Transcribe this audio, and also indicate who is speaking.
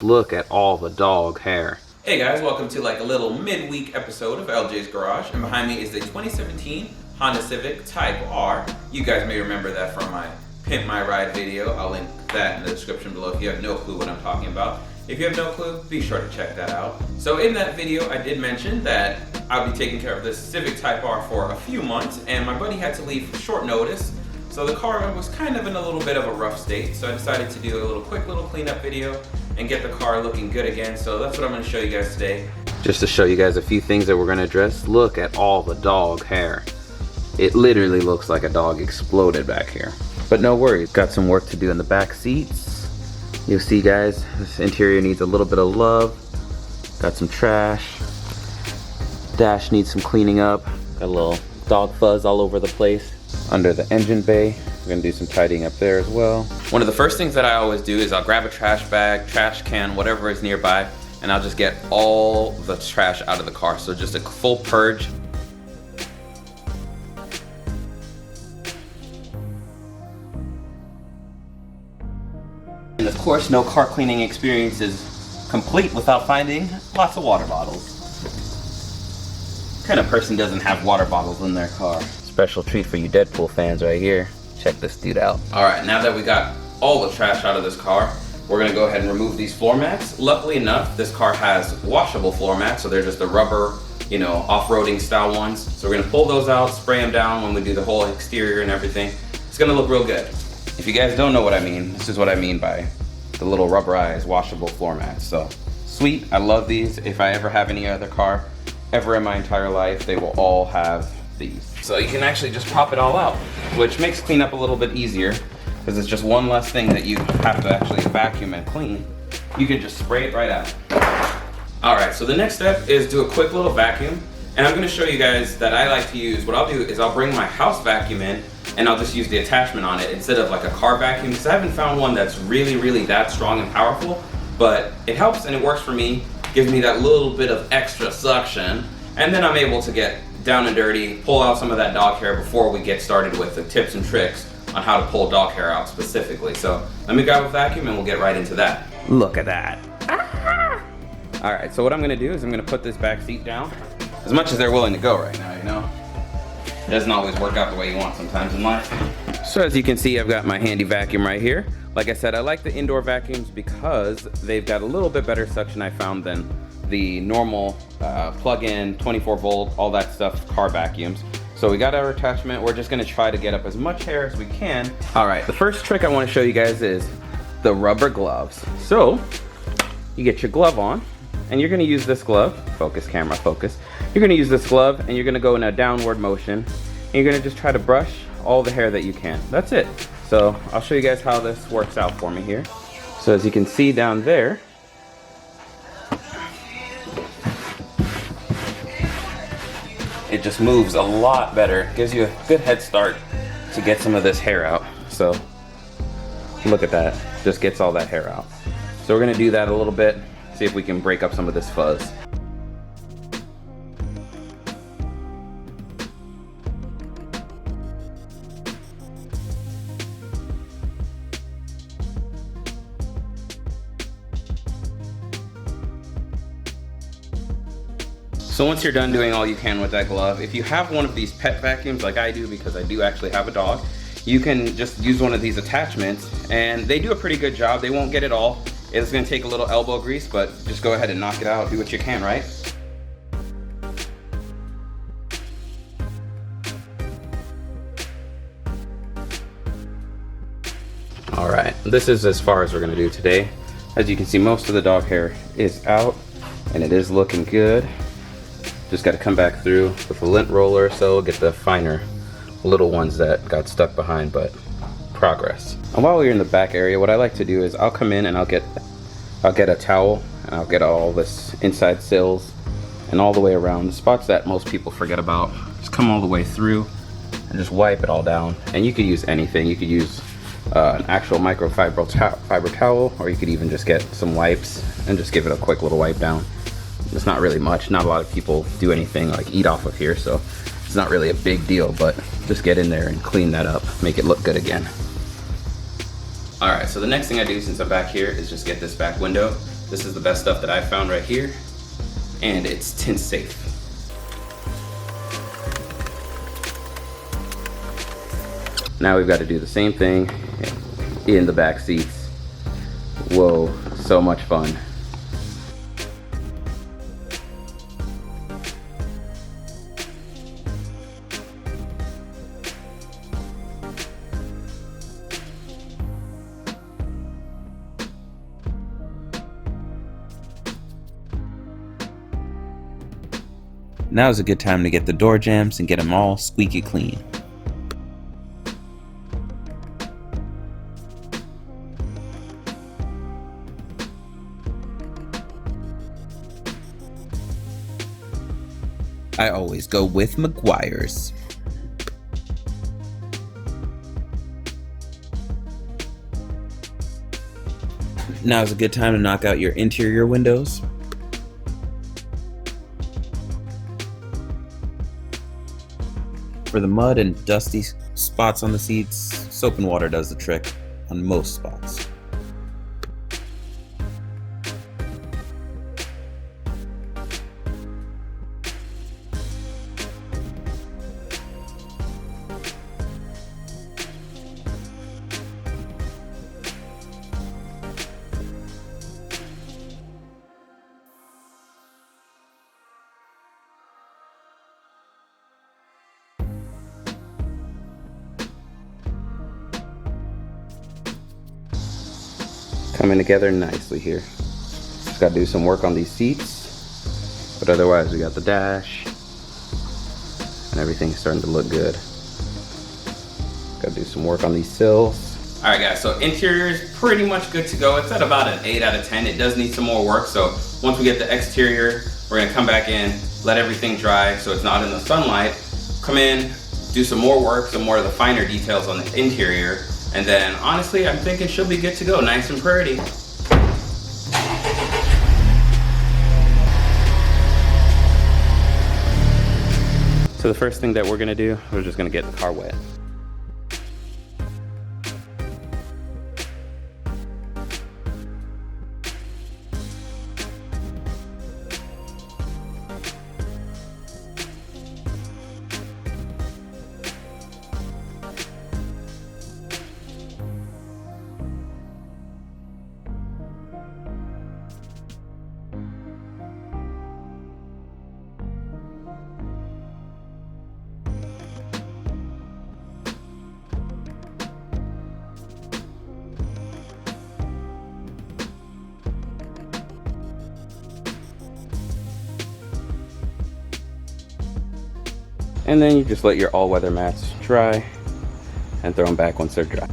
Speaker 1: Look at all the dog hair.
Speaker 2: Hey guys, welcome to like a little midweek episode of LJs Garage, and behind me is the 2017 Honda Civic Type-R. You guys may remember that from my Pimp My Ride video. I'll link that in the description below if you have no clue what I'm talking about. If you have no clue, be sure to check that out. So in that video, I did mention that I'll be taking care of this Civic Type-R for a few months, and my buddy had to leave for short notice. So the car was kind of in a little bit of a rough state, so I decided to do a quick little cleanup video and get the car looking good again. So that's what I'm going to show you guys today.
Speaker 1: Just to show you guys a few things that we're going to address, look at all the dog hair. It literally looks like a dog exploded back here. But no worries, got some work to do in the back seats. You'll see guys, this interior needs a little bit of love. Got some trash. Dash needs some cleaning up. Got a little dog fuzz all over the place. Under the engine bay, we're gonna do some tidying up there as well.
Speaker 2: One of the first things that I always do is I'll grab a trash bag, trash can, whatever is nearby, and I'll just get all the trash out of the car. So just a full purge. And of course, no car cleaning experience is complete without finding lots of water bottles. What kind of person doesn't have water bottles in their car?
Speaker 1: Special treat for you Deadpool fans right here. Check this dude out.
Speaker 2: All right, now that we got all the trash out of this car, we're gonna go ahead and remove these floor mats. Luckily enough, this car has washable floor mats, so they're just the rubber, off-roading style ones. So we're gonna pull those out, spray them down when we do the whole exterior and everything. It's gonna look real good. If you guys don't know what I mean, this is what I mean by the little rubberized washable floor mats. So sweet, I love these. If I ever have any other car ever in my entire life, they will all have these. So you can actually just pop it all out, which makes cleanup a little bit easier because it's just one less thing that you have to actually vacuum and clean. You can just spray it right out. All right, so the next step is do a quick little vacuum, and I'm gonna show you guys that I like to use. What I'll do is I'll bring my house vacuum in and I'll just use the attachment on it instead of like a car vacuum, because I haven't found one that's really that strong and powerful, but it helps and it works for me, gives me that little bit of extra suction, and then I'm able to get down and dirty, pull out some of that dog hair before we get started with the tips and tricks on how to pull dog hair out specifically. So let me grab a vacuum and we'll get right into that.
Speaker 1: Look at that.
Speaker 2: All right, so what I'm gonna do is I'm gonna put this back seat down as much as they're willing to go right now, It doesn't always work out the way you want sometimes in life. So as you can see, I've got my handy vacuum right here. Like I said, I like the indoor vacuums because they've got a little bit better suction I found than the normal plug-in 24 volt, all that stuff, car vacuums. So we got our attachment. We're just gonna try to get up as much hair as we can. All right, the first trick I wanna show you guys is the rubber gloves. So you get your glove on and you're gonna use this glove, focus camera, focus. You're gonna use this glove and you're gonna go in a downward motion and you're gonna just try to brush all the hair that you can. That's it. So I'll show you guys how this works out for me here. So as you can see down there, it just moves a lot better. Gives you a good head start to get some of this hair out. So look at that, just gets all that hair out. So we're gonna do that a little bit, see if we can break up some of this fuzz. So once you're done doing all you can with that glove, if you have one of these pet vacuums like I do, because I do actually have a dog, you can just use one of these attachments and they do a pretty good job. They won't get it all. It's gonna take a little elbow grease, but just go ahead and knock it out, do what you can, right? All right, this is as far as we're gonna do today. As you can see, most of the dog hair is out and it is looking good. Just got to come back through with a lint roller or so, get the finer little ones that got stuck behind, but progress. And while we're in the back area, what I like to do is I'll come in and I'll get a towel and I'll get all this inside sills and all the way around the spots that most people forget about. Just come all the way through and just wipe it all down. And you could use anything. You could use an actual microfiber towel, or you could even just get some wipes and just give it a quick little wipe down. It's not really much. Not a lot of people do anything like eat off of here, so it's not really a big deal, but just get in there and clean that up, make it look good again. All right, so the next thing I do since I'm back here is just get this back window This is the best stuff that I found right here, and it's tint safe.
Speaker 1: Now we've got to do the same thing in the back seats. Whoa, so much fun. Now is a good time to get the door jambs and get them all squeaky clean. I always go with McGuire's. Now is a good time to knock out your interior windows. For the mud and dusty spots on the seats, soap and water does the trick on most spots. Coming together nicely here. Just gotta do some work on these seats, but otherwise we got the dash and everything's starting to look good. Gotta do some work on these sills.
Speaker 2: All right guys, so interior is pretty much good to go. It's at about an 8 out of 10. It does need some more work. So once we get the exterior, we're gonna come back in, let everything dry so it's not in the sunlight. Come in, do some more work, some more of the finer details on the interior. And then honestly, I'm thinking she'll be good to go, nice and pretty.
Speaker 1: So the first thing that we're gonna do, we're just gonna get the car wet. And then you just let your all-weather mats dry and throw them back once they're dry.